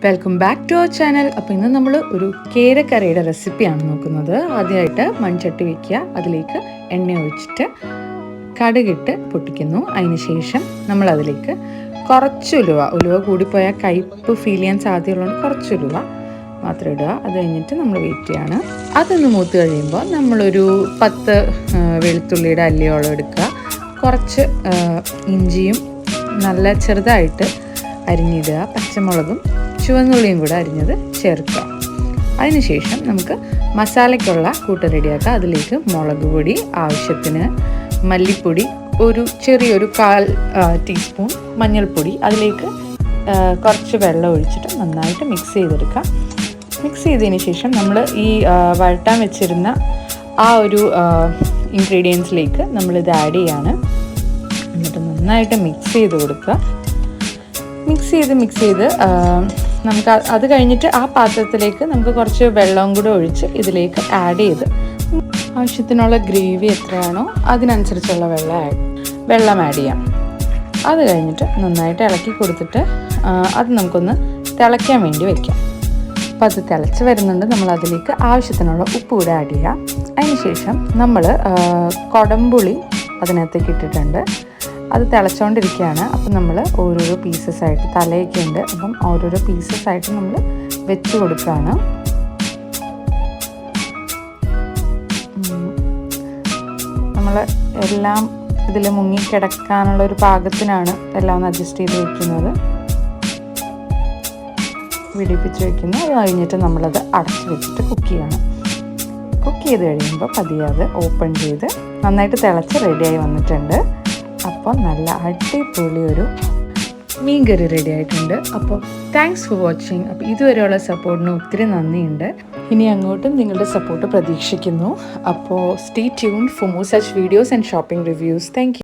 Welcome back to our channel. അപ്പോൾ ഇന്ന് നമ്മൾ ഒരു കേരക്കറിയുടെ റെസിപ്പിയാണ് നോക്കുന്നത്. ആദ്യമായിട്ട് മൺചട്ടി വയ്ക്കുക, അതിലേക്ക് എണ്ണ ഒഴിച്ചിട്ട് കടുകിട്ട് പൊട്ടിക്കുന്നു. അതിന് ശേഷം നമ്മളതിലേക്ക് കുറച്ച് ഉലുവ കൂടിപ്പോയാൽ കയ്പ്പ് ഫീൽ ചെയ്യാൻ സാധ്യതയുള്ളതുകൊണ്ട് കുറച്ച് ഉലുവ മാത്രം ഇടുക. അത് കഴിഞ്ഞിട്ട് നമ്മൾ വെയിറ്റ് ചെയ്യാണ്. അതൊന്ന് മൂത്ത് കഴിയുമ്പോൾ നമ്മളൊരു 10 വെളുത്തുള്ളിയുടെ അല്ലിയോളം എടുക്കുക. കുറച്ച് ഇഞ്ചിയും നല്ല ചെറുതായിട്ട് അരിഞ്ഞിടുക. പച്ചമുളകും ചുവന്നുള്ളിയും കൂടെ അരിഞ്ഞത് ചേർക്കുക. അതിനുശേഷം നമുക്ക് മസാലയ്ക്കുള്ള കൂട്ട് റെഡിയാക്കുക. അതിലേക്ക് മുളക് പൊടി ആവശ്യത്തിന്, മല്ലിപ്പൊടി ചെറിയൊരു 1/4 ടീസ്പൂൺ, മഞ്ഞൾപ്പൊടി, അതിലേക്ക് കുറച്ച് വെള്ളം ഒഴിച്ചിട്ട് നന്നായിട്ട് മിക്സ് ചെയ്തെടുക്കുക. മിക്സ് ചെയ്തതിന് ശേഷം നമ്മൾ ഈ വഴട്ടാൻ വെച്ചിരുന്ന ആ ഒരു ഇൻഗ്രീഡിയൻസിലേക്ക് നമ്മളിത് ആഡ് ചെയ്യാണ്. എന്നിട്ട് നന്നായിട്ട് മിക്സ് ചെയ്ത് കൊടുക്കുക. മിക്സ് ചെയ്ത് നമുക്ക് അത് കഴിഞ്ഞിട്ട് ആ പാത്രത്തിലേക്ക് നമുക്ക് കുറച്ച് വെള്ളവും കൂടെ ഒഴിച്ച് ഇതിലേക്ക് ആഡ് ചെയ്ത് ആവശ്യത്തിനുള്ള ഗ്രേവി എത്രയാണോ അതിനനുസരിച്ചുള്ള വെള്ളം ആഡ് ചെയ്യാം. അത് കഴിഞ്ഞിട്ട് നന്നായിട്ട് ഇളക്കി കൊടുത്തിട്ട് അത് നമുക്കൊന്ന് തിളയ്ക്കാൻ വേണ്ടി വയ്ക്കാം. അപ്പോൾ അത് തിളച്ച് വരുന്നുണ്ട്. നമ്മൾ അതിലേക്ക് ആവശ്യത്തിനുള്ള ഉപ്പ് കൂടെ ആഡ് ചെയ്യാം. അതിനുശേഷം നമ്മൾ കൊടംപുളി അതിനകത്തേക്ക് ഇട്ടിട്ടുണ്ട്. അത് തിളച്ചുകൊണ്ടിരിക്കുകയാണ്. അപ്പം നമ്മൾ ഓരോരോ പീസസായിട്ട്, തലയൊക്കെ ഉണ്ട്, അപ്പം ഓരോരോ പീസസായിട്ട് നമ്മൾ വെച്ച് കൊടുക്കുകയാണ്. നമ്മൾ എല്ലാം ഇതിൽ മുങ്ങിക്കിടക്കാനുള്ള ഒരു പാകത്തിനാണ് എല്ലാം ഒന്ന് അഡ്ജസ്റ്റ് ചെയ്ത് വയ്ക്കുന്നത്, വിടിപ്പിച്ച് വയ്ക്കുന്നു. അത് കഴിഞ്ഞിട്ട് നമ്മളത് അടച്ച് വെച്ചിട്ട് കുക്ക് ചെയ്യണം. കുക്ക് ചെയ്ത് കഴിയുമ്പോൾ പതിയെ അത് ഓപ്പൺ ചെയ്ത് നന്നായിട്ട് തിളച്ച് റെഡിയായി വന്നിട്ടുണ്ട്. അപ്പോൾ നല്ല അടിപൊളി ഒരു മീൻ കറി റെഡി ആയിട്ടുണ്ട്. അപ്പോൾ താങ്ക്സ് ഫോർ വാച്ചിങ്. അപ്പോൾ ഇതുവരെയുള്ള സപ്പോർട്ടിന് ഒത്തിരി നന്ദിയുണ്ട്. ഇനി അങ്ങോട്ടും നിങ്ങളുടെ സപ്പോർട്ട് പ്രതീക്ഷിക്കുന്നു. അപ്പോൾ stay tuned for more such videos and shopping reviews. Thank you.